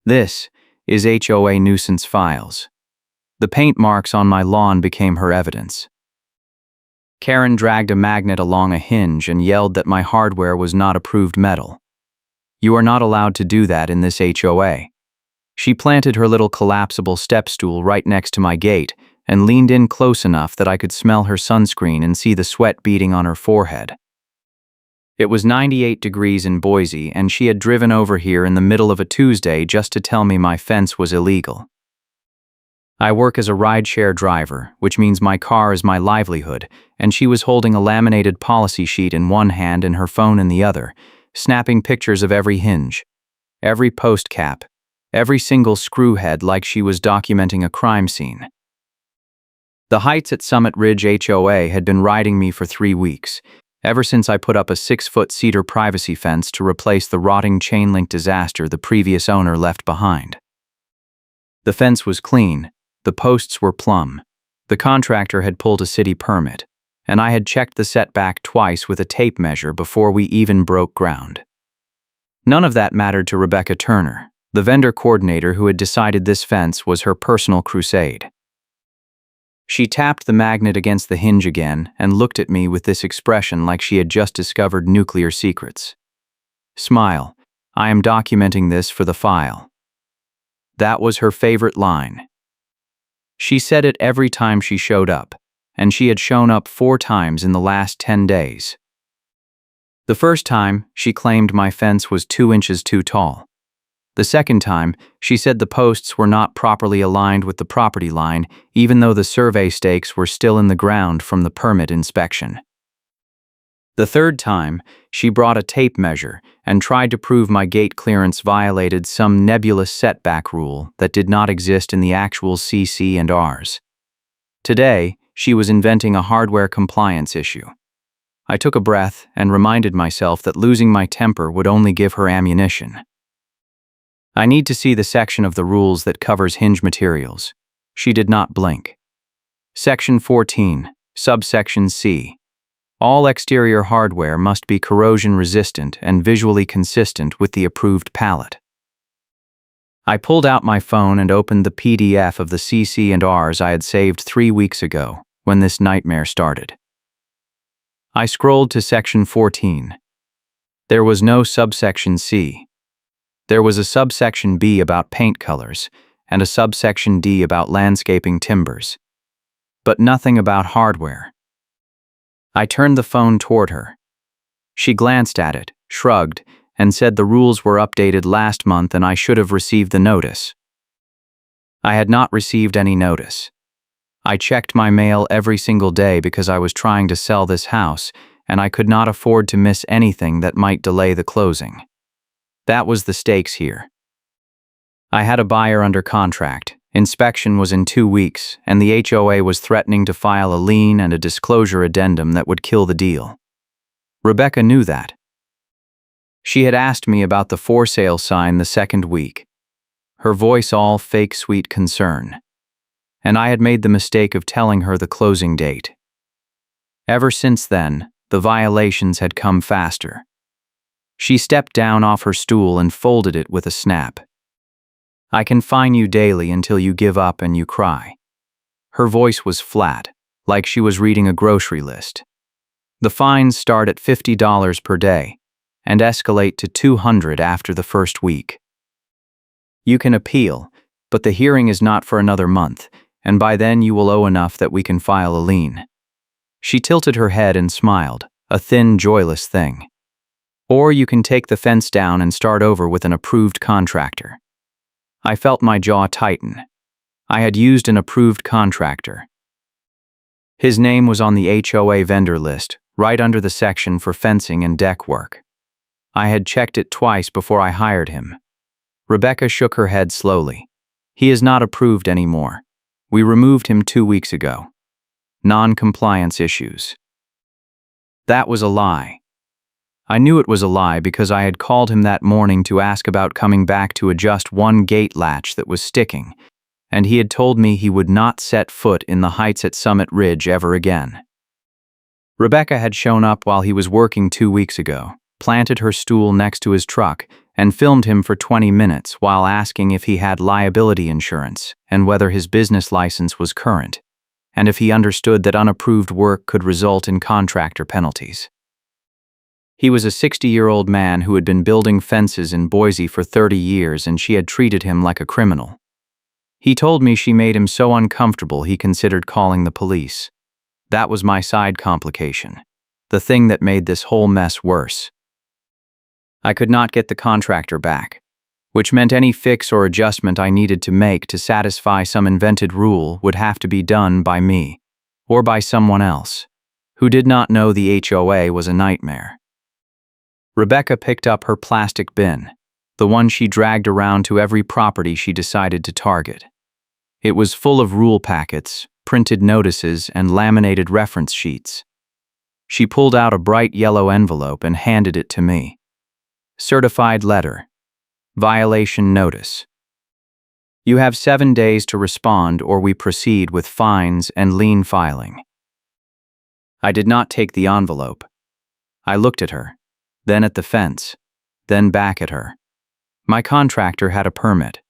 This is HOA nuisance files. The paint marks on my lawn became her evidence. Karen dragged a magnet along a hinge and yelled that my hardware was not approved metal. You are not allowed to do that in this HOA. She planted her little collapsible step stool right next to my gate and leaned in close enough that I could smell her sunscreen and see the sweat beading on her forehead. It was 98 degrees in Boise, and she had driven over here in the middle of a Tuesday just to tell me my fence was illegal. I work as a rideshare driver, which means my car is my livelihood, and she was holding a laminated policy sheet in one hand and her phone in the other, snapping pictures of every hinge, every post cap, every single screw head like she was documenting a crime scene. The Heights at Summit Ridge HOA had been riding me for 3 weeks, ever since I put up a 6-foot cedar privacy fence to replace the rotting chain-link disaster the previous owner left behind. The fence was clean, the posts were plumb, the contractor had pulled a city permit, and I had checked the setback twice with a tape measure before we even broke ground. None of that mattered to Rebecca Turner, the vendor coordinator who had decided this fence was her personal crusade. She tapped the magnet against the hinge again and looked at me with this expression like she had just discovered nuclear secrets. Smile, I am documenting this for the file. That was her favorite line. She said it every time she showed up, and she had shown up 4 times in the last 10 days. The first time, she claimed my fence was 2 inches too tall. The second time, she said the posts were not properly aligned with the property line, even though the survey stakes were still in the ground from the permit inspection. The third time, she brought a tape measure and tried to prove my gate clearance violated some nebulous setback rule that did not exist in the actual CC&Rs. Today, she was inventing a hardware compliance issue. I took a breath and reminded myself that losing my temper would only give her ammunition. I need to see the section of the rules that covers hinge materials. She did not blink. Section 14, subsection C. All exterior hardware must be corrosion resistant and visually consistent with the approved pallet. I pulled out my phone and opened the PDF of the CC&Rs I had saved 3 weeks ago when this nightmare started. I scrolled to section 14. There was no subsection C. There was a subsection B about paint colors and a subsection D about landscaping timbers, but nothing about hardware. I turned the phone toward her. She glanced at it, shrugged, and said the rules were updated last month and I should have received the notice. I had not received any notice. I checked my mail every single day because I was trying to sell this house and I could not afford to miss anything that might delay the closing. That was the stakes here. I had a buyer under contract, inspection was in 2 weeks, and the HOA was threatening to file a lien and a disclosure addendum that would kill the deal. Rebecca knew that. She had asked me about the for sale sign the second week, her voice all fake sweet concern, and I had made the mistake of telling her the closing date. Ever since then, the violations had come faster. She stepped down off her stool and folded it with a snap. I can fine you daily until you give up and you cry. Her voice was flat, like she was reading a grocery list. The fines start at $50 per day and escalate to $200 after the first week. You can appeal, but the hearing is not for another month, and by then you will owe enough that we can file a lien. She tilted her head and smiled, a thin, joyless thing. Or you can take the fence down and start over with an approved contractor. I felt my jaw tighten. I had used an approved contractor. His name was on the HOA vendor list, right under the section for fencing and deck work. I had checked it twice before I hired him. Rebecca shook her head slowly. He is not approved anymore. We removed him 2 weeks ago. Non-compliance issues. That was a lie. I knew it was a lie because I had called him that morning to ask about coming back to adjust one gate latch that was sticking, and he had told me he would not set foot in the Heights at Summit Ridge ever again. Rebecca had shown up while he was working 2 weeks ago, planted her stool next to his truck, and filmed him for 20 minutes while asking if he had liability insurance and whether his business license was current, and if he understood that unapproved work could result in contractor penalties. He was a 60-year-old man who had been building fences in Boise for 30 years, and she had treated him like a criminal. He told me she made him so uncomfortable he considered calling the police. That was my side complication, the thing that made this whole mess worse. I could not get the contractor back, which meant any fix or adjustment I needed to make to satisfy some invented rule would have to be done by me, or by someone else, who did not know the HOA was a nightmare. Rebecca picked up her plastic bin, the one she dragged around to every property she decided to target. It was full of rule packets, printed notices, and laminated reference sheets. She pulled out a bright yellow envelope and handed it to me. Certified letter. Violation notice. You have 7 days to respond, or we proceed with fines and lien filing. I did not take the envelope. I looked at her, then at the fence, then back at her. My contractor had a permit.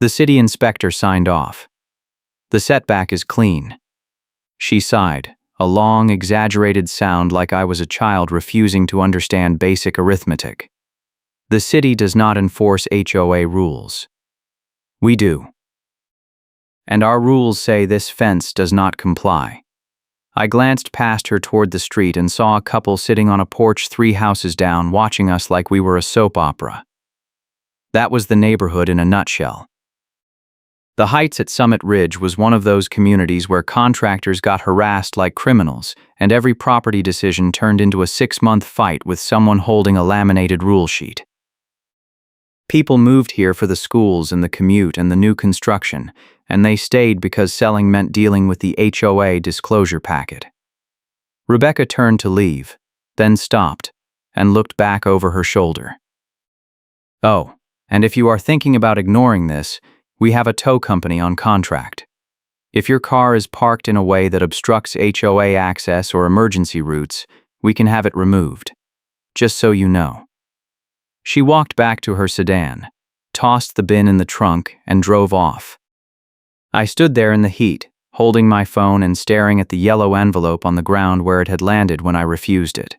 The city inspector signed off. The setback is clean. She sighed, a long, exaggerated sound like I was a child refusing to understand basic arithmetic. The city does not enforce HOA rules. We do. And our rules say this fence does not comply. I glanced past her toward the street and saw a couple sitting on a porch 3 houses down watching us like we were a soap opera. That was the neighborhood in a nutshell. The Heights at Summit Ridge was one of those communities where contractors got harassed like criminals, and every property decision turned into a 6-month fight with someone holding a laminated rule sheet. People moved here for the schools and the commute and the new construction, and they stayed because selling meant dealing with the HOA disclosure packet. Rebecca turned to leave, then stopped, and looked back over her shoulder. Oh, and if you are thinking about ignoring this, we have a tow company on contract. If your car is parked in a way that obstructs HOA access or emergency routes, we can have it removed. Just so you know. She walked back to her sedan, tossed the bin in the trunk, and drove off. I stood there in the heat, holding my phone and staring at the yellow envelope on the ground where it had landed when I refused it.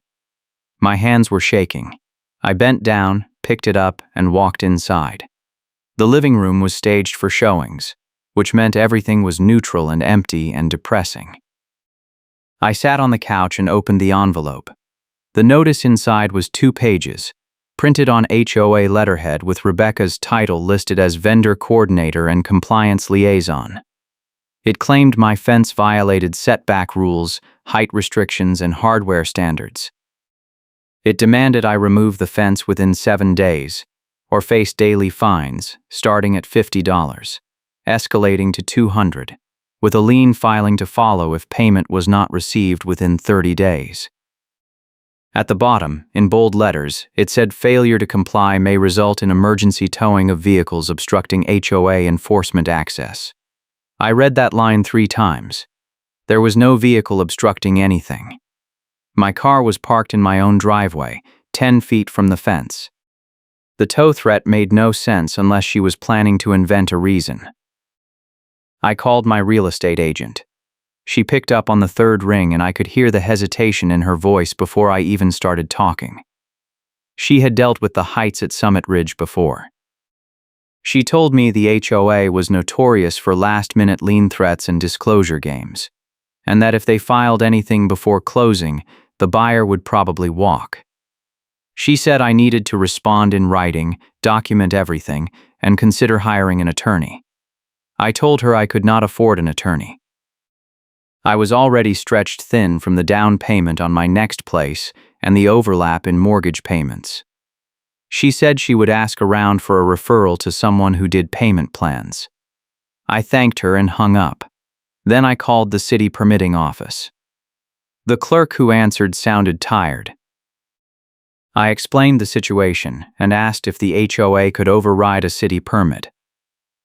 My hands were shaking. I bent down, picked it up, and walked inside. The living room was staged for showings, which meant everything was neutral and empty and depressing. I sat on the couch and opened the envelope. The notice inside was 2 pages, printed on HOA letterhead with Rebecca's title listed as Vendor Coordinator and Compliance Liaison. It claimed my fence violated setback rules, height restrictions, and hardware standards. It demanded I remove the fence within 7 days, or face daily fines, starting at $50, escalating to $200, with a lien filing to follow if payment was not received within 30 days. At the bottom, in bold letters, it said failure to comply may result in emergency towing of vehicles obstructing HOA enforcement access. I read that line 3 times. There was no vehicle obstructing anything. My car was parked in my own driveway, 10 feet from the fence. The tow threat made no sense unless she was planning to invent a reason. I called my real estate agent. She picked up on the 3rd ring, and I could hear the hesitation in her voice before I even started talking. She had dealt with the Heights at Summit Ridge before. She told me the HOA was notorious for last-minute lien threats and disclosure games, and that if they filed anything before closing, the buyer would probably walk. She said I needed to respond in writing, document everything, and consider hiring an attorney. I told her I could not afford an attorney. I was already stretched thin from the down payment on my next place and the overlap in mortgage payments. She said she would ask around for a referral to someone who did payment plans. I thanked her and hung up. Then I called the city permitting office. The clerk who answered sounded tired. I explained the situation and asked if the HOA could override a city permit.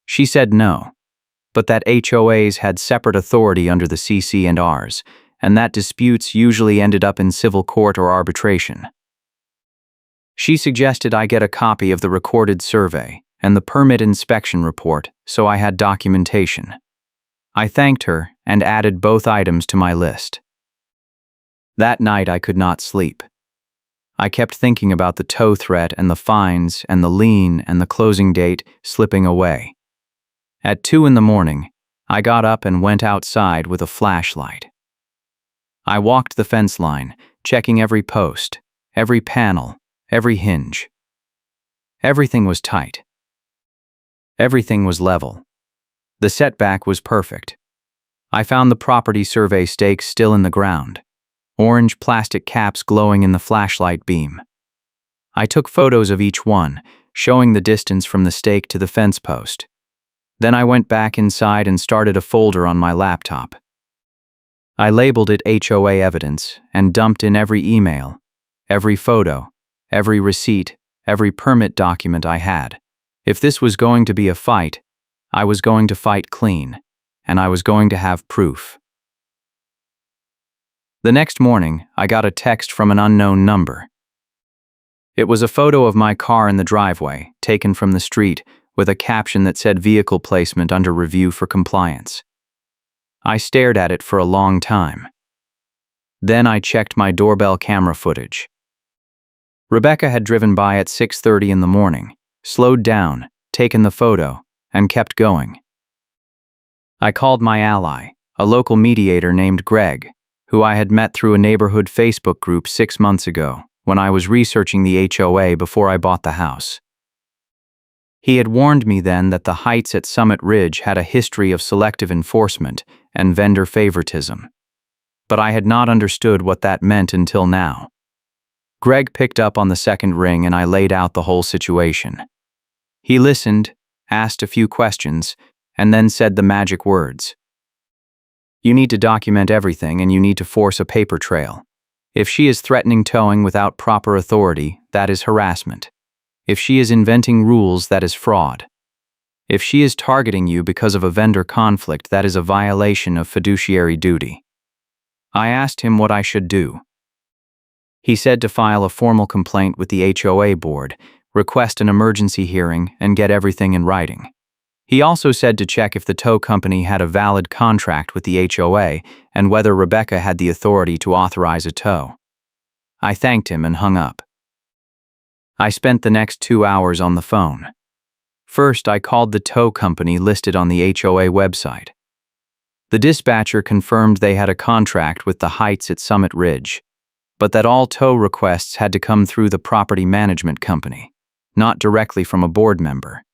She said no, but that HOAs had separate authority under the CC&Rs, and that disputes usually ended up in civil court or arbitration. She suggested I get a copy of the recorded survey and the permit inspection report so I had documentation. I thanked her and added both items to my list. That night I could not sleep. I kept thinking about the tow threat and the fines and the lien and the closing date slipping away. At 2 in the morning, I got up and went outside with a flashlight. I walked the fence line, checking every post, every panel, every hinge. Everything was tight. Everything was level. The setback was perfect. I found the property survey stakes still in the ground, orange plastic caps glowing in the flashlight beam. I took photos of each one, showing the distance from the stake to the fence post. Then I went back inside and started a folder on my laptop. I labeled it HOA evidence and dumped in every email, every photo, every receipt, every permit document I had. If this was going to be a fight, I was going to fight clean, and I was going to have proof. The next morning, I got a text from an unknown number. It was a photo of my car in the driveway, taken from the street, with a caption that said vehicle placement under review for compliance. I stared at it for a long time. Then I checked my doorbell camera footage. Rebecca had driven by at 6:30 in the morning, slowed down, taken the photo, and kept going. I called my ally, a local mediator named Greg, who I had met through a neighborhood Facebook group 6 months ago when I was researching the HOA before I bought the house. He had warned me then that the heights at Summit Ridge had a history of selective enforcement and vendor favoritism. But I had not understood what that meant until now. Greg picked up on the second ring and I laid out the whole situation. He listened, asked a few questions, and then said the magic words. You need to document everything and you need to force a paper trail. If she is threatening towing without proper authority, that is harassment. If she is inventing rules, that is fraud. If she is targeting you because of a vendor conflict, that is a violation of fiduciary duty. I asked him what I should do. He said to file a formal complaint with the HOA board, request an emergency hearing, and get everything in writing. He also said to check if the tow company had a valid contract with the HOA and whether Rebecca had the authority to authorize a tow. I thanked him and hung up. I spent the next 2 hours on the phone. First, I called the tow company listed on the HOA website. The dispatcher confirmed they had a contract with the Heights at Summit Ridge, but that all tow requests had to come through the property management company, not directly from a board member.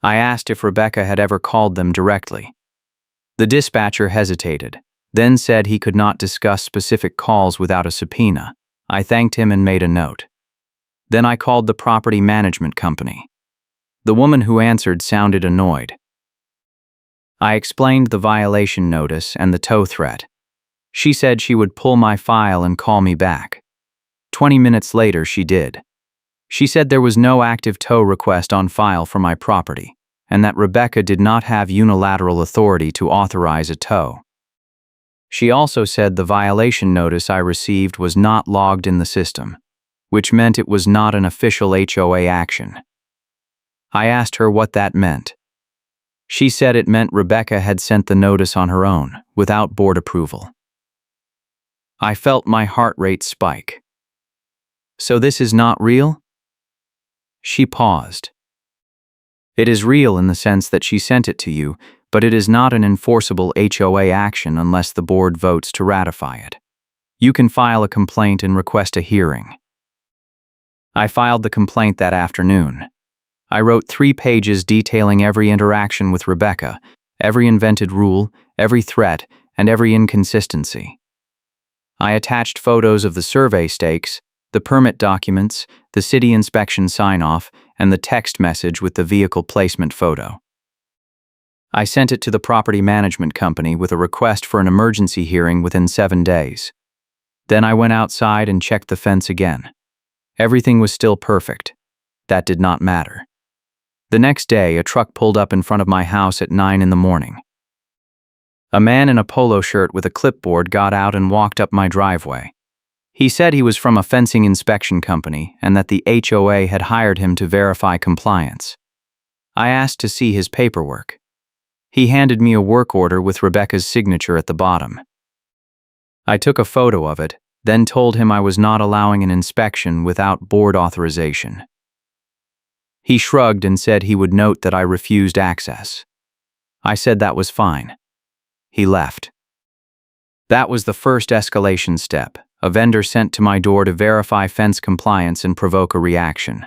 I asked if Rebecca had ever called them directly. The dispatcher hesitated, then said he could not discuss specific calls without a subpoena. I thanked him and made a note. Then I called the property management company. The woman who answered sounded annoyed. I explained the violation notice and the tow threat. She said she would pull my file and call me back. 20 minutes later, she did. She said there was no active tow request on file for my property, and that Rebecca did not have unilateral authority to authorize a tow. She also said the violation notice I received was not logged in the system, which meant it was not an official HOA action. I asked her what that meant. She said it meant Rebecca had sent the notice on her own, without board approval. I felt my heart rate spike. So this is not real? She paused. It is real in the sense that she sent it to you, but it is not an enforceable HOA action unless the board votes to ratify it. You can file a complaint and request a hearing. I filed the complaint that afternoon. I wrote 3 pages detailing every interaction with Rebecca, every invented rule, every threat, and every inconsistency. I attached photos of the survey stakes, the permit documents, the city inspection sign-off, and the text message with the vehicle placement photo. I sent it to the property management company with a request for an emergency hearing within 7 days. Then I went outside and checked the fence again. Everything was still perfect. That did not matter. The next day, a truck pulled up in front of my house at 9 in the morning. A man in a polo shirt with a clipboard got out and walked up my driveway. He said he was from a fencing inspection company and that the HOA had hired him to verify compliance. I asked to see his paperwork. He handed me a work order with Rebecca's signature at the bottom. I took a photo of it, then told him I was not allowing an inspection without board authorization. He shrugged and said he would note that I refused access. I said that was fine. He left. That was the first escalation step, a vendor sent to my door to verify fence compliance and provoke a reaction.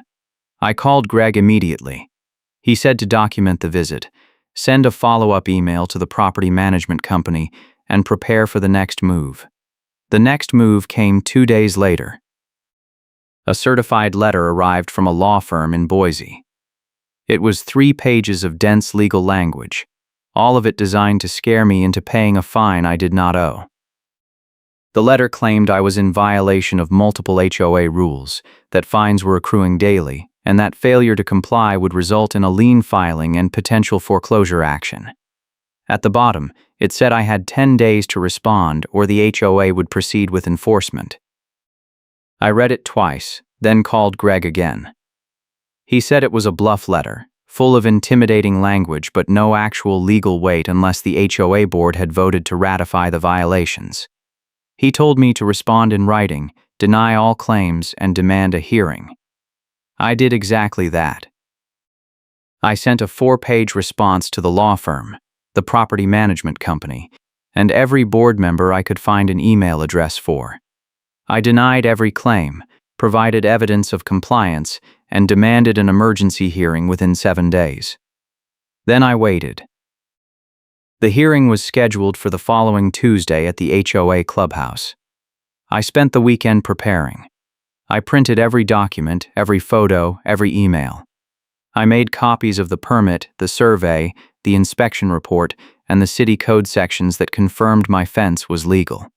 I called Greg immediately. He said to document the visit, send a follow-up email to the property management company, and prepare for the next move. The next move came 2 days later. A certified letter arrived from a law firm in Boise. It was 3 pages of dense legal language, all of it designed to scare me into paying a fine I did not owe. The letter claimed I was in violation of multiple HOA rules, that fines were accruing daily, and that failure to comply would result in a lien filing and potential foreclosure action. At the bottom, it said I had 10 days to respond or the HOA would proceed with enforcement. I read it twice, then called Greg again. He said it was a bluff letter, full of intimidating language but no actual legal weight unless the HOA board had voted to ratify the violations. He told me to respond in writing, deny all claims, and demand a hearing. I did exactly that. I sent a 4-page response to the law firm, the property management company, and every board member I could find an email address for. I denied every claim, provided evidence of compliance, and demanded an emergency hearing within 7 days. Then I waited. The hearing was scheduled for the following Tuesday at the HOA clubhouse. I spent the weekend preparing. I printed every document, every photo, every email. I made copies of the permit, the survey, the inspection report, and the city code sections that confirmed my fence was legal.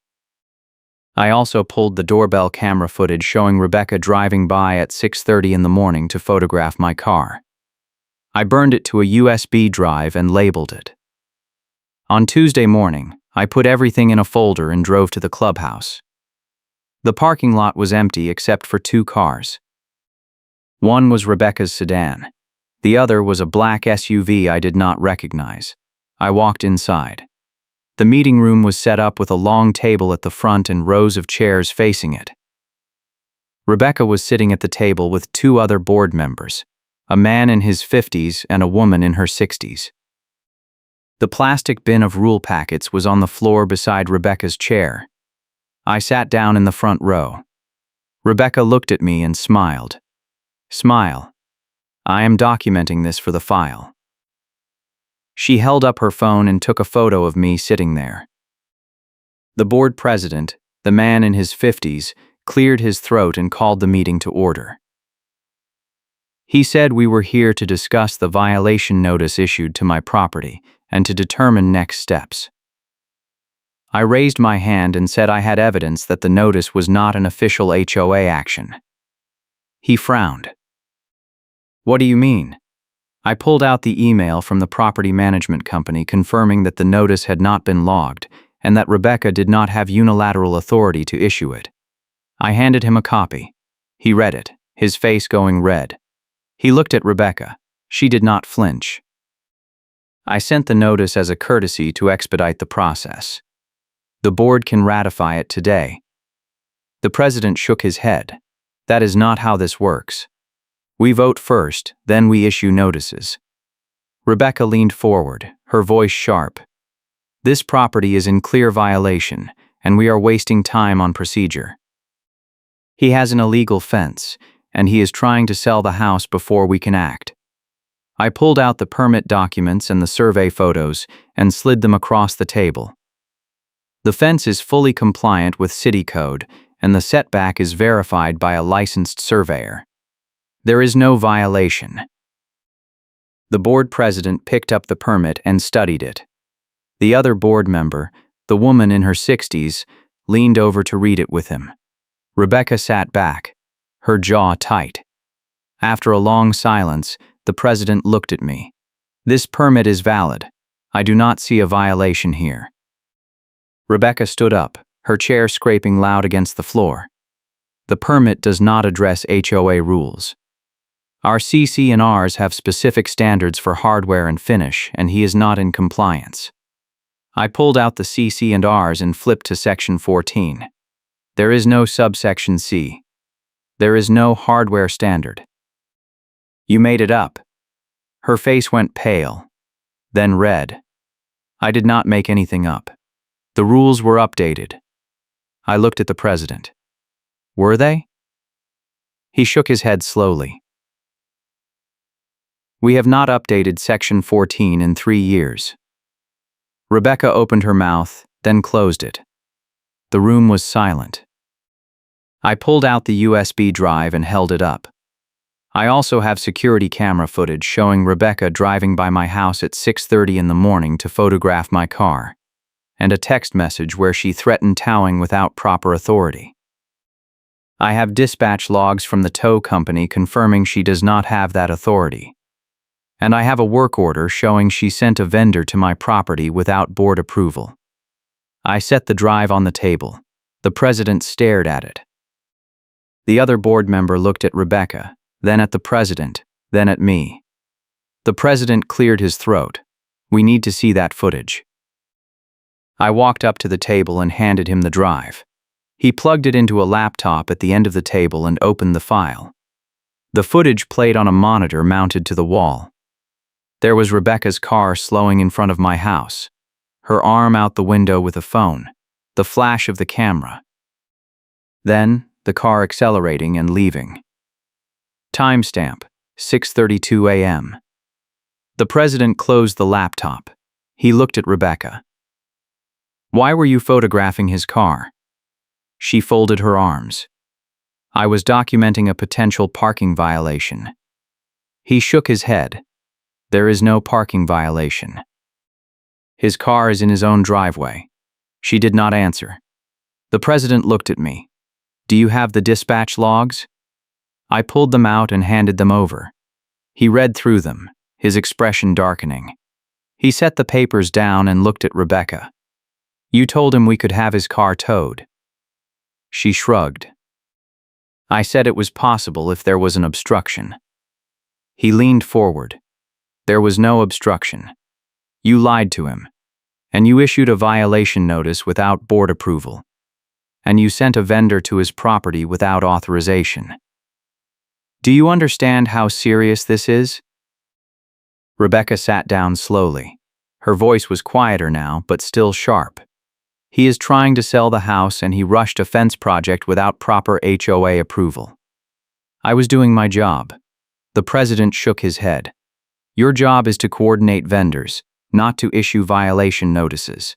I also pulled the doorbell camera footage showing Rebecca driving by at 6:30 in the morning to photograph my car. I burned it to a USB drive and labeled it. On Tuesday morning, I put everything in a folder and drove to the clubhouse. The parking lot was empty except for 2 cars. One was Rebecca's sedan. The other was a black SUV I did not recognize. I walked inside. The meeting room was set up with a long table at the front and rows of chairs facing it. Rebecca was sitting at the table with 2 other board members, a man in his 50s and a woman in her 60s. The plastic bin of rule packets was on the floor beside Rebecca's chair. I sat down in the front row. Rebecca looked at me and smiled. Smile. I am documenting this for the file. She held up her phone and took a photo of me sitting there. The board president, the man in his 50s, cleared his throat and called the meeting to order. He said we were here to discuss the violation notice issued to my property and to determine next steps. I raised my hand and said I had evidence that the notice was not an official HOA action. He frowned. What do you mean? I pulled out the email from the property management company confirming that the notice had not been logged and that Rebecca did not have unilateral authority to issue it. I handed him a copy. He read it, his face going red. He looked at Rebecca. She did not flinch. I sent the notice as a courtesy to expedite the process. The board can ratify it today. The president shook his head. That is not how this works. We vote first, then we issue notices. Rebecca leaned forward, her voice sharp. This property is in clear violation, and we are wasting time on procedure. He has an illegal fence, and he is trying to sell the house before we can act. I pulled out the permit documents and the survey photos and slid them across the table. The fence is fully compliant with city code, and the setback is verified by a licensed surveyor. There is no violation. The board president picked up the permit and studied it. The other board member, the woman in her 60s, leaned over to read it with him. Rebecca sat back, her jaw tight. After a long silence, the president looked at me. This permit is valid. I do not see a violation here. Rebecca stood up, her chair scraping loud against the floor. The permit does not address HOA rules. Our CC&Rs have specific standards for hardware and finish, and he is not in compliance. I pulled out the CC&Rs and flipped to Section 14. There is no subsection C. There is no hardware standard. You made it up. Her face went pale, then red. I did not make anything up. The rules were updated. I looked at the president. Were they? He shook his head slowly. We have not updated Section 14 in 3 years. Rebecca opened her mouth, then closed it. The room was silent. I pulled out the USB drive and held it up. I also have security camera footage showing Rebecca driving by my house at 6:30 in the morning to photograph my car, and a text message where she threatened towing without proper authority. I have dispatch logs from the tow company confirming she does not have that authority. And I have a work order showing she sent a vendor to my property without board approval. I set the drive on the table. The president stared at it. The other board member looked at Rebecca, then at the president, then at me. The president cleared his throat. We need to see that footage. I walked up to the table and handed him the drive. He plugged it into a laptop at the end of the table and opened the file. The footage played on a monitor mounted to the wall. There was Rebecca's car slowing in front of my house, her arm out the window with a phone, the flash of the camera. Then, the car accelerating and leaving. Timestamp, 6:32 a.m. The president closed the laptop. He looked at Rebecca. Why were you photographing his car? She folded her arms. I was documenting a potential parking violation. He shook his head. There is no parking violation. His car is in his own driveway. She did not answer. The president looked at me. Do you have the dispatch logs? I pulled them out and handed them over. He read through them, his expression darkening. He set the papers down and looked at Rebecca. You told him we could have his car towed. She shrugged. I said it was possible if there was an obstruction. He leaned forward. There was no obstruction. You lied to him. And you issued a violation notice without board approval. And you sent a vendor to his property without authorization. Do you understand how serious this is? Rebecca sat down slowly. Her voice was quieter now, but still sharp. He is trying to sell the house and he rushed a fence project without proper HOA approval. I was doing my job. The president shook his head. Your job is to coordinate vendors, not to issue violation notices.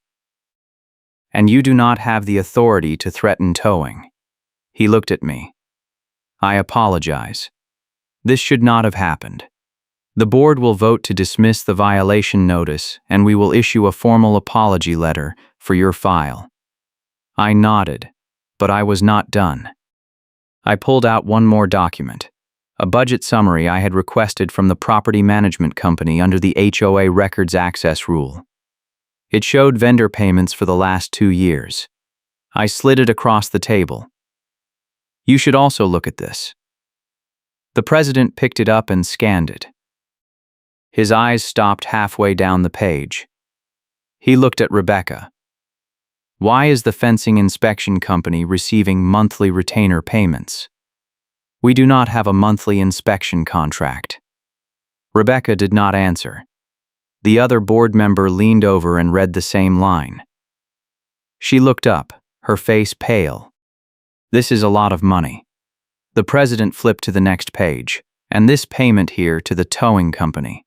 And you do not have the authority to threaten towing. He looked at me. I apologize. This should not have happened. The board will vote to dismiss the violation notice and we will issue a formal apology letter for your file. I nodded, but I was not done. I pulled out one more document, a budget summary I had requested from the property management company under the HOA records access rule. It showed vendor payments for the last 2 years. I slid it across the table. You should also look at this. The president picked it up and scanned it. His eyes stopped halfway down the page. He looked at Rebecca. Why is the fencing inspection company receiving monthly retainer payments? We do not have a monthly inspection contract. Rebecca did not answer. The other board member leaned over and read the same line. She looked up, her face pale. This is a lot of money. The president flipped to the next page, and this payment here to the towing company.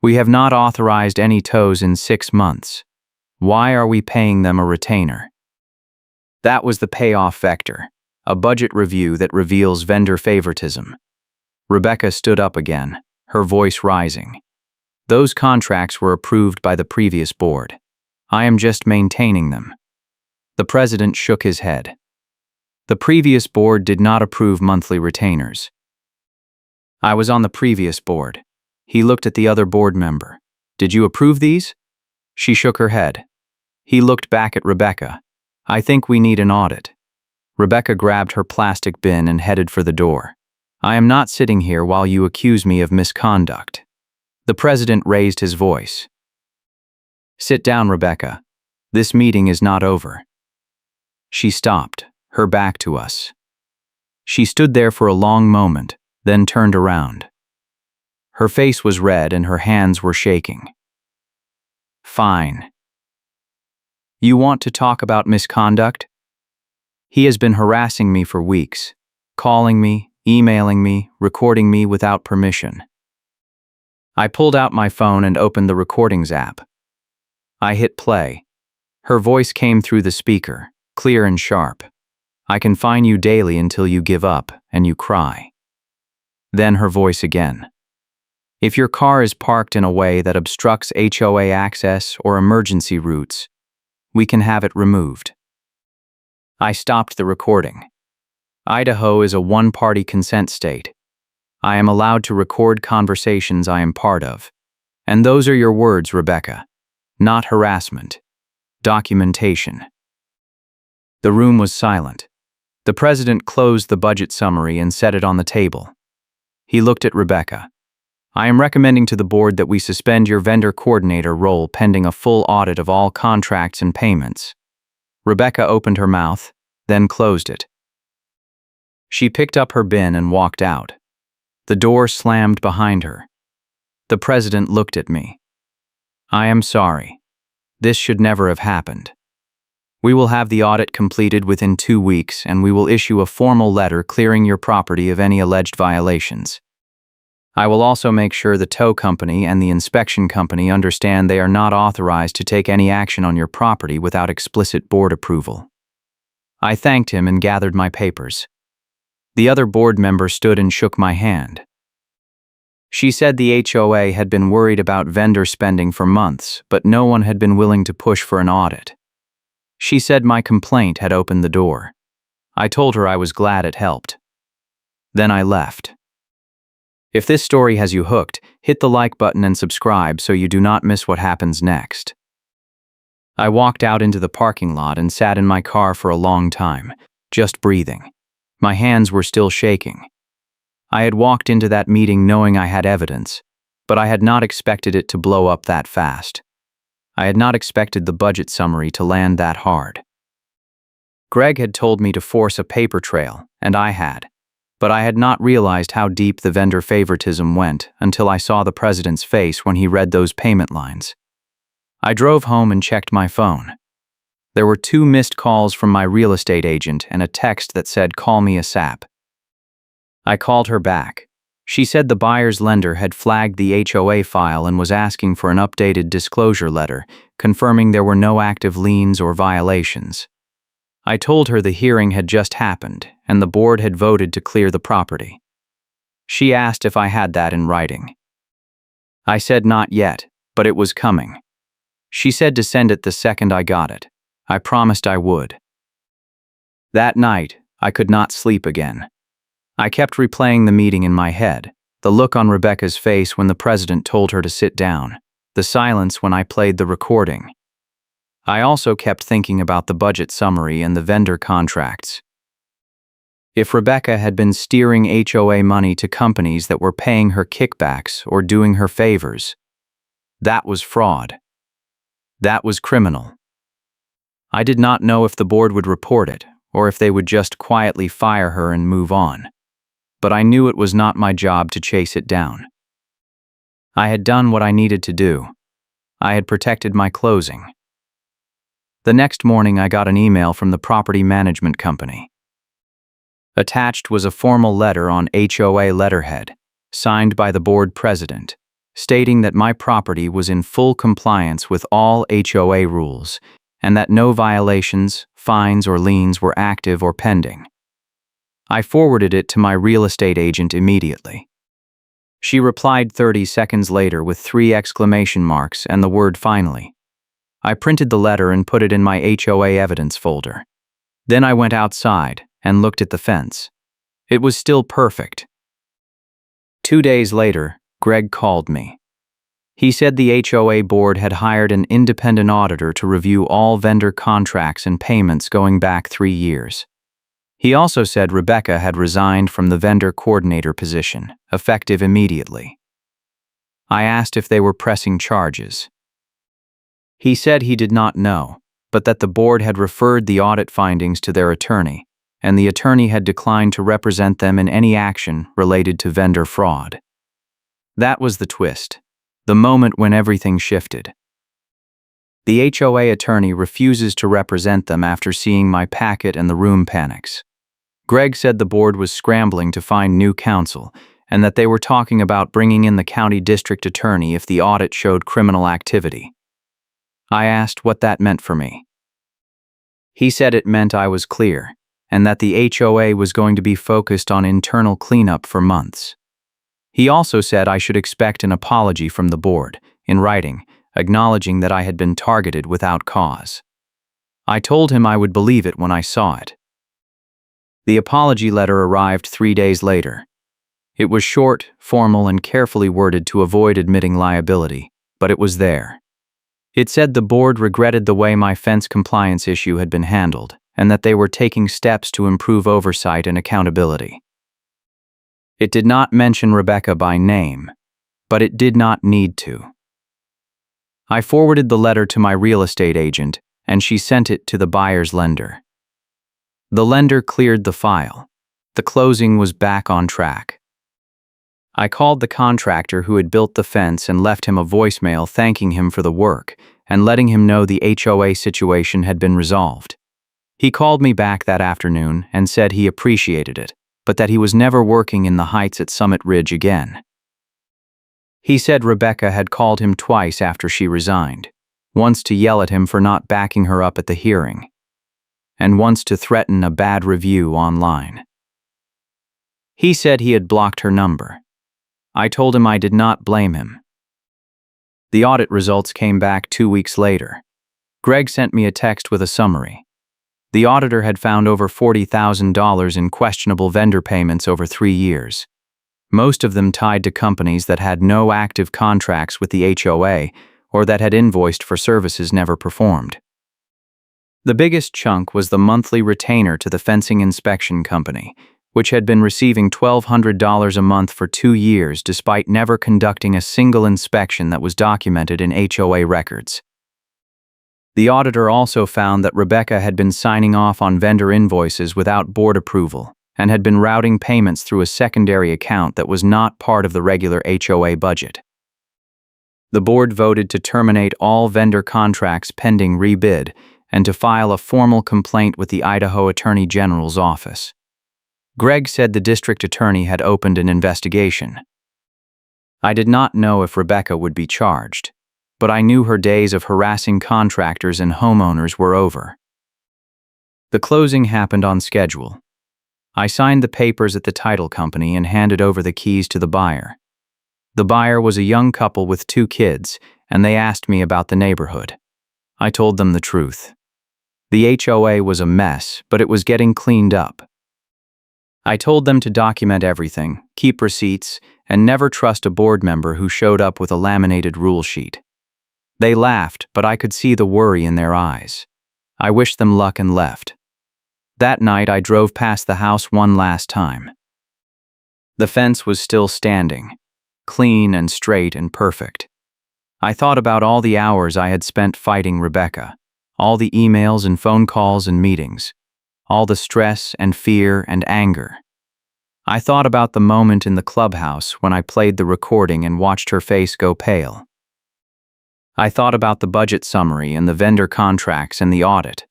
We have not authorized any tows in 6 months. Why are we paying them a retainer? That was the payoff vector, a budget review that reveals vendor favoritism. Rebecca stood up again, her voice rising. Those contracts were approved by the previous board. I am just maintaining them. The president shook his head. The previous board did not approve monthly retainers. I was on the previous board. He looked at the other board member. Did you approve these? She shook her head. He looked back at Rebecca. I think we need an audit. Rebecca grabbed her plastic bin and headed for the door. "I am not sitting here while you accuse me of misconduct." The president raised his voice. "Sit down, Rebecca. This meeting is not over." She stopped, her back to us. She stood there for a long moment, then turned around. Her face was red and her hands were shaking. "Fine. You want to talk about misconduct? He has been harassing me for weeks, calling me, emailing me, recording me without permission." I pulled out my phone and opened the recordings app. I hit play. Her voice came through the speaker, clear and sharp. "I can fine you daily until you give up and you cry." Then her voice again. "If your car is parked in a way that obstructs HOA access or emergency routes, we can have it removed." I stopped the recording. Idaho is a one-party consent state. I am allowed to record conversations I am part of. And those are your words, Rebecca. Not harassment. Documentation. The room was silent. The president closed the budget summary and set it on the table. He looked at Rebecca. "I am recommending to the board that we suspend your vendor coordinator role pending a full audit of all contracts and payments." Rebecca opened her mouth, then closed it. She picked up her bin and walked out. The door slammed behind her. The president looked at me. "I am sorry. This should never have happened. We will have the audit completed within 2 weeks, and we will issue a formal letter clearing your property of any alleged violations. I will also make sure the tow company and the inspection company understand they are not authorized to take any action on your property without explicit board approval." I thanked him and gathered my papers. The other board member stood and shook my hand. She said the HOA had been worried about vendor spending for months, but no one had been willing to push for an audit. She said my complaint had opened the door. I told her I was glad it helped. Then I left. If this story has you hooked, hit the like button and subscribe so you do not miss what happens next. I walked out into the parking lot and sat in my car for a long time, just breathing. My hands were still shaking. I had walked into that meeting knowing I had evidence, but I had not expected it to blow up that fast. I had not expected the budget summary to land that hard. Greg had told me to force a paper trail, and I had, but I had not realized how deep the vendor favoritism went until I saw the president's face when he read those payment lines. I drove home and checked my phone. There were 2 missed calls from my real estate agent and a text that said, "Call me ASAP." I called her back. She said the buyer's lender had flagged the HOA file and was asking for an updated disclosure letter, confirming there were no active liens or violations. I told her the hearing had just happened and the board had voted to clear the property. She asked if I had that in writing. I said not yet, but it was coming. She said to send it the second I got it. I promised I would. That night, I could not sleep again. I kept replaying the meeting in my head, the look on Rebecca's face when the president told her to sit down, the silence when I played the recording. I also kept thinking about the budget summary and the vendor contracts. If Rebecca had been steering HOA money to companies that were paying her kickbacks or doing her favors, that was fraud. That was criminal. I did not know if the board would report it or if they would just quietly fire her and move on. But I knew it was not my job to chase it down. I had done what I needed to do. I had protected my closing. The next morning, I got an email from the property management company. Attached was a formal letter on HOA letterhead, signed by the board president, stating that my property was in full compliance with all HOA rules and that no violations, fines, or liens were active or pending. I forwarded it to my real estate agent immediately. She replied 30 seconds later with 3 exclamation marks and the word "finally." I printed the letter and put it in my HOA evidence folder. Then I went outside and looked at the fence. It was still perfect. 2 days later, Greg called me. He said the HOA board had hired an independent auditor to review all vendor contracts and payments going back 3 years. He also said Rebecca had resigned from the vendor coordinator position, effective immediately. I asked if they were pressing charges. He said he did not know, but that the board had referred the audit findings to their attorney, and the attorney had declined to represent them in any action related to vendor fraud. That was the twist, the moment when everything shifted. The HOA attorney refuses to represent them after seeing my packet and the room panics. Greg said the board was scrambling to find new counsel, and that they were talking about bringing in the county district attorney if the audit showed criminal activity. I asked what that meant for me. He said it meant I was clear, and that the HOA was going to be focused on internal cleanup for months. He also said I should expect an apology from the board, in writing, acknowledging that I had been targeted without cause. I told him I would believe it when I saw it. The apology letter arrived 3 days later. It was short, formal, and carefully worded to avoid admitting liability, but it was there. It said the board regretted the way my fence compliance issue had been handled, and that they were taking steps to improve oversight and accountability. It did not mention Rebecca by name, but it did not need to. I forwarded the letter to my real estate agent, and she sent it to the buyer's lender. The lender cleared the file. The closing was back on track. I called the contractor who had built the fence and left him a voicemail thanking him for the work and letting him know the HOA situation had been resolved. He called me back that afternoon and said he appreciated it, but that he was never working in the Heights at Summit Ridge again. He said Rebecca had called him twice after she resigned, once to yell at him for not backing her up at the hearing, and once to threaten a bad review online. He said he had blocked her number. I told him I did not blame him. The audit results came back 2 weeks later. Greg sent me a text with a summary. The auditor had found over $40,000 in questionable vendor payments over 3 years, most of them tied to companies that had no active contracts with the HOA or that had invoiced for services never performed. The biggest chunk was the monthly retainer to the fencing inspection company, which had been receiving $1,200 a month for 2 years despite never conducting a single inspection that was documented in HOA records. The auditor also found that Rebecca had been signing off on vendor invoices without board approval and had been routing payments through a secondary account that was not part of the regular HOA budget. The board voted to terminate all vendor contracts pending rebid and to file a formal complaint with the Idaho Attorney General's office. Greg said the district attorney had opened an investigation. I did not know if Rebecca would be charged, but I knew her days of harassing contractors and homeowners were over. The closing happened on schedule. I signed the papers at the title company and handed over the keys to the buyer. The buyer was a young couple with 2 kids, and they asked me about the neighborhood. I told them the truth. The HOA was a mess, but it was getting cleaned up. I told them to document everything, keep receipts, and never trust a board member who showed up with a laminated rule sheet. They laughed, but I could see the worry in their eyes. I wished them luck and left. That night I drove past the house one last time. The fence was still standing, clean and straight and perfect. I thought about all the hours I had spent fighting Rebecca, all the emails and phone calls and meetings, all the stress and fear and anger. I thought about the moment in the clubhouse when I played the recording and watched her face go pale. I thought about the budget summary and the vendor contracts and the audit,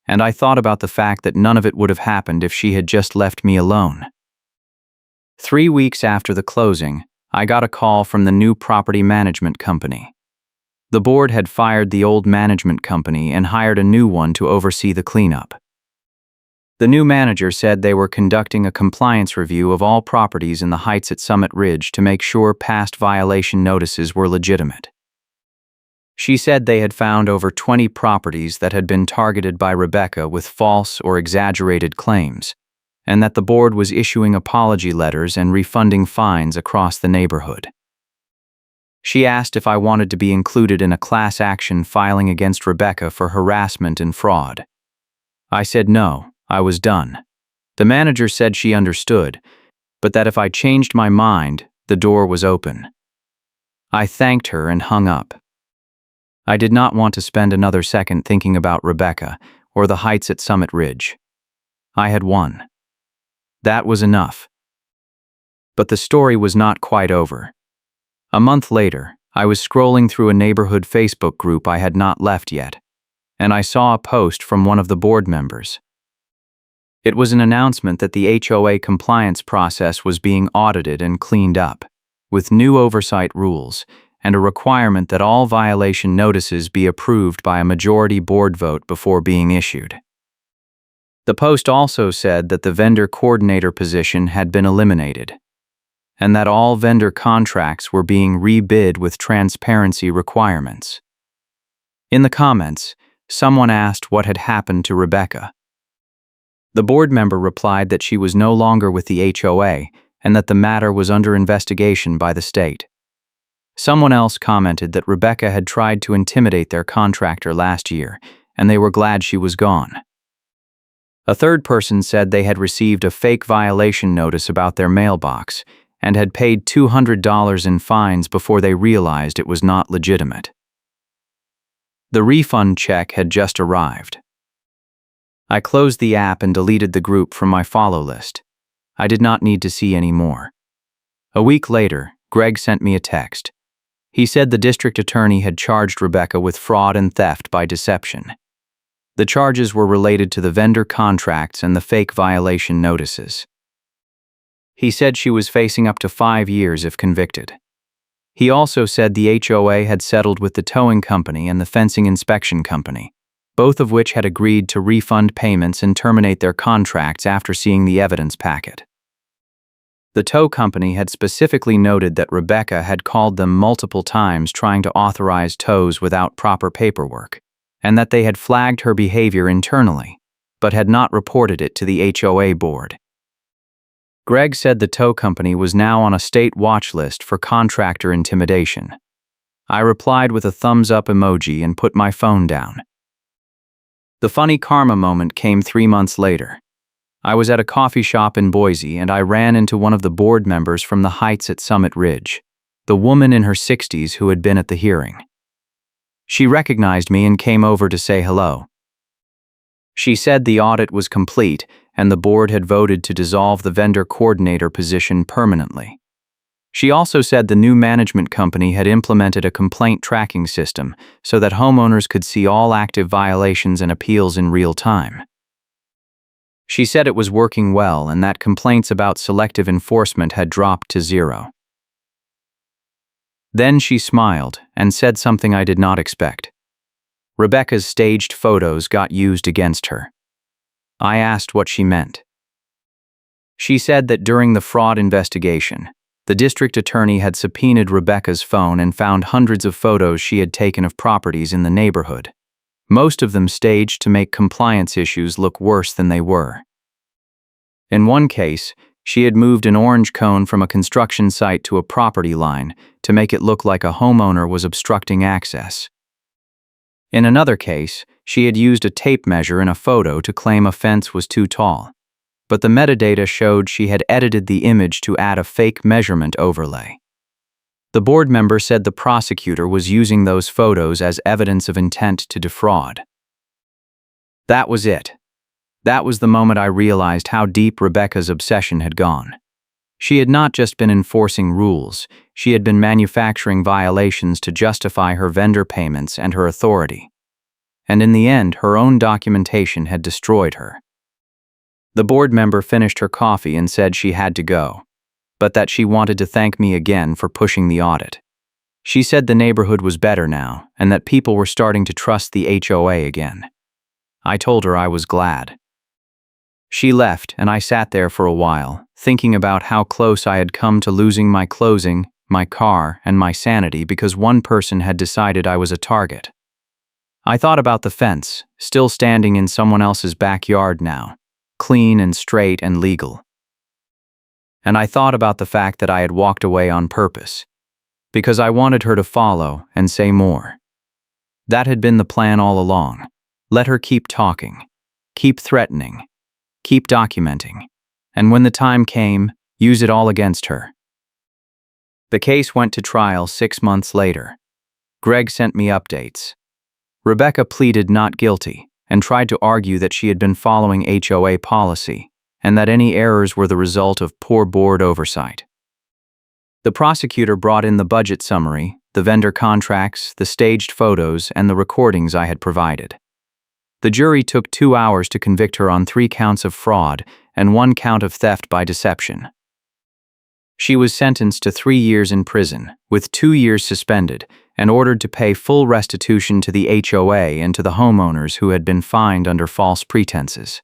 and I thought about the fact that none of it would have happened if she had just left me alone. 3 weeks after the closing, I got a call from the new property management company. The board had fired the old management company and hired a new one to oversee the cleanup. The new manager said they were conducting a compliance review of all properties in the Heights at Summit Ridge to make sure past violation notices were legitimate. She said they had found over 20 properties that had been targeted by Rebecca with false or exaggerated claims, and that the board was issuing apology letters and refunding fines across the neighborhood. She asked if I wanted to be included in a class action filing against Rebecca for harassment and fraud. I said no, I was done. The manager said she understood, but that if I changed my mind, the door was open. I thanked her and hung up. I did not want to spend another second thinking about Rebecca or the heights at Summit Ridge. I had won. That was enough. But the story was not quite over. A month later, I was scrolling through a neighborhood Facebook group I had not left yet, and I saw a post from one of the board members. It was an announcement that the HOA compliance process was being audited and cleaned up, with new oversight rules and a requirement that all violation notices be approved by a majority board vote before being issued. The post also said that the vendor coordinator position had been eliminated, and that all vendor contracts were being rebid with transparency requirements. In the comments, someone asked what had happened to Rebecca. The board member replied that she was no longer with the HOA and that the matter was under investigation by the state. Someone else commented that Rebecca had tried to intimidate their contractor last year, and they were glad she was gone. A third person said they had received a fake violation notice about their mailbox and had paid $200 in fines before they realized it was not legitimate. The refund check had just arrived. I closed the app and deleted the group from my follow list. I did not need to see any more. A week later, Greg sent me a text. He said the district attorney had charged Rebecca with fraud and theft by deception. The charges were related to the vendor contracts and the fake violation notices. He said she was facing up to 5 years if convicted. He also said the HOA had settled with the towing company and the fencing inspection company, both of which had agreed to refund payments and terminate their contracts after seeing the evidence packet. The tow company had specifically noted that Rebecca had called them multiple times trying to authorize tows without proper paperwork, and that they had flagged her behavior internally, but had not reported it to the HOA board. Greg said the tow company was now on a state watch list for contractor intimidation. I replied with a thumbs up emoji and put my phone down. The funny karma moment came 3 months later. I was at a coffee shop in Boise and I ran into one of the board members from the Heights at Summit Ridge, the woman in her 60s who had been at the hearing. She recognized me and came over to say hello. She said the audit was complete and the board had voted to dissolve the vendor coordinator position permanently. She also said the new management company had implemented a complaint tracking system so that homeowners could see all active violations and appeals in real time. She said it was working well and that complaints about selective enforcement had dropped to 0. Then she smiled and said something I did not expect. Rebecca's staged photos got used against her. I asked what she meant. She said that during the fraud investigation, the district attorney had subpoenaed Rebecca's phone and found hundreds of photos she had taken of properties in the neighborhood, most of them staged to make compliance issues look worse than they were. In one case, she had moved an orange cone from a construction site to a property line to make it look like a homeowner was obstructing access. In another case, she had used a tape measure in a photo to claim a fence was too tall, but the metadata showed she had edited the image to add a fake measurement overlay. The board member said the prosecutor was using those photos as evidence of intent to defraud. That was it. That was the moment I realized how deep Rebecca's obsession had gone. She had not just been enforcing rules, she had been manufacturing violations to justify her vendor payments and her authority. And in the end, her own documentation had destroyed her. The board member finished her coffee and said she had to go, but that she wanted to thank me again for pushing the audit. She said the neighborhood was better now and that people were starting to trust the HOA again. I told her I was glad. She left and I sat there for a while, thinking about how close I had come to losing my closing, my car, and my sanity because one person had decided I was a target. I thought about the fence, still standing in someone else's backyard now, clean and straight and legal. And I thought about the fact that I had walked away on purpose, because I wanted her to follow and say more. That had been the plan all along. Let her keep talking, keep threatening, Keep documenting. And when the time came, use it all against her. The case went to trial 6 months later. Greg sent me updates. Rebecca pleaded not guilty and tried to argue that she had been following HOA policy and that any errors were the result of poor board oversight. The prosecutor brought in the budget summary, the vendor contracts, the staged photos, and the recordings I had provided. The jury took 2 hours to convict her on 3 counts of fraud and 1 count of theft by deception. She was sentenced to 3 years in prison, with 2 years suspended, and ordered to pay full restitution to the HOA and to the homeowners who had been fined under false pretenses.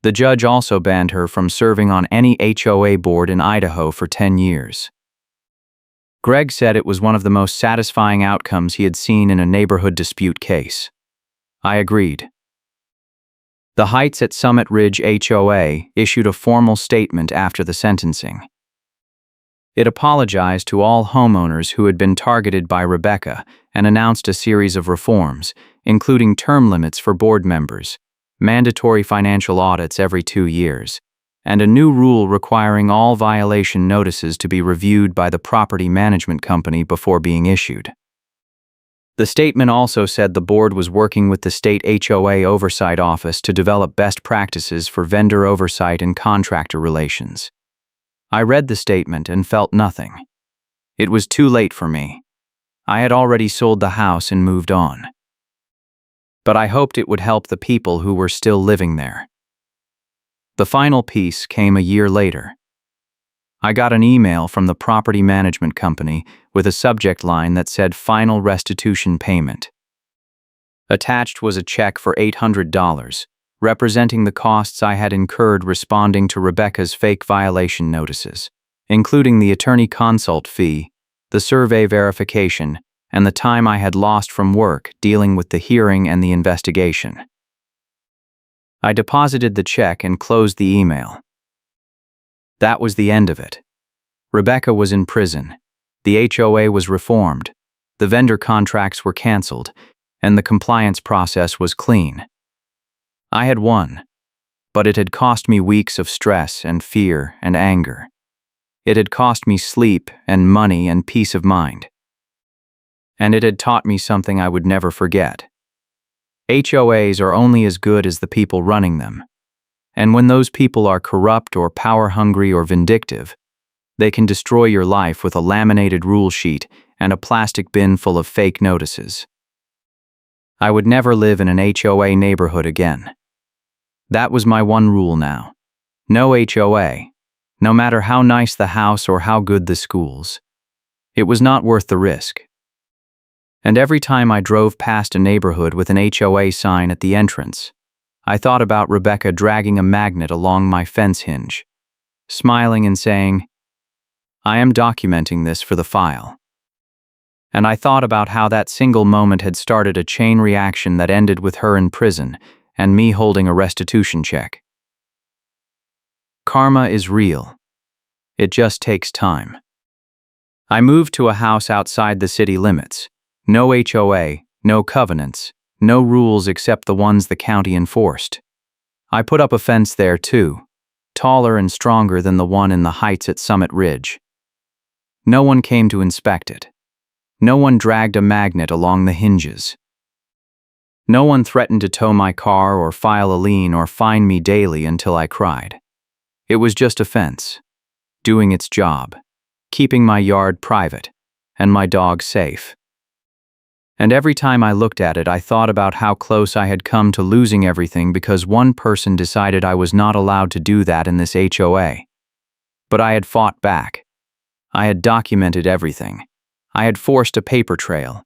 The judge also banned her from serving on any HOA board in Idaho for 10 years. Greg said it was one of the most satisfying outcomes he had seen in a neighborhood dispute case. I agreed. The Heights at Summit Ridge HOA issued a formal statement after the sentencing. It apologized to all homeowners who had been targeted by Rebecca and announced a series of reforms, including term limits for board members, mandatory financial audits every 2 years, and a new rule requiring all violation notices to be reviewed by the property management company before being issued. The statement also said the board was working with the state HOA Oversight Office to develop best practices for vendor oversight and contractor relations. I read the statement and felt nothing. It was too late for me. I had already sold the house and moved on. But I hoped it would help the people who were still living there. The final piece came a year later. I got an email from the property management company with a subject line that said final restitution payment. Attached was a check for $800, representing the costs I had incurred responding to Rebecca's fake violation notices, including the attorney consult fee, the survey verification, and the time I had lost from work dealing with the hearing and the investigation. I deposited the check and closed the email. That was the end of it. Rebecca was in prison. The HOA was reformed. The vendor contracts were canceled, and the compliance process was clean. I had won, but it had cost me weeks of stress and fear and anger. It had cost me sleep and money and peace of mind. And it had taught me something I would never forget. HOAs are only as good as the people running them. And when those people are corrupt or power-hungry or vindictive, they can destroy your life with a laminated rule sheet and a plastic bin full of fake notices. I would never live in an HOA neighborhood again. That was my one rule now. No HOA, no matter how nice the house or how good the schools. It was not worth the risk. And every time I drove past a neighborhood with an HOA sign at the entrance, I thought about Rebecca dragging a magnet along my fence hinge, smiling and saying, "I am documenting this for the file." And I thought about how that single moment had started a chain reaction that ended with her in prison and me holding a restitution check. Karma is real. It just takes time. I moved to a house outside the city limits. No HOA, no covenants, no rules except the ones the county enforced. I put up a fence there too, taller and stronger than the one in the Heights at Summit Ridge. No one came to inspect it. No one dragged a magnet along the hinges. No one threatened to tow my car or file a lien or fine me daily until I cried. It was just a fence, doing its job, keeping my yard private and my dog safe. And every time I looked at it, I thought about how close I had come to losing everything because one person decided I was not allowed to do that in this HOA. But I had fought back. I had documented everything. I had forced a paper trail.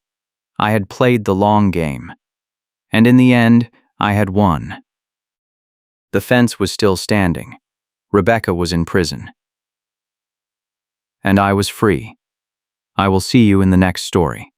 I had played the long game. And in the end, I had won. The fence was still standing. Rebecca was in prison. And I was free. I will see you in the next story.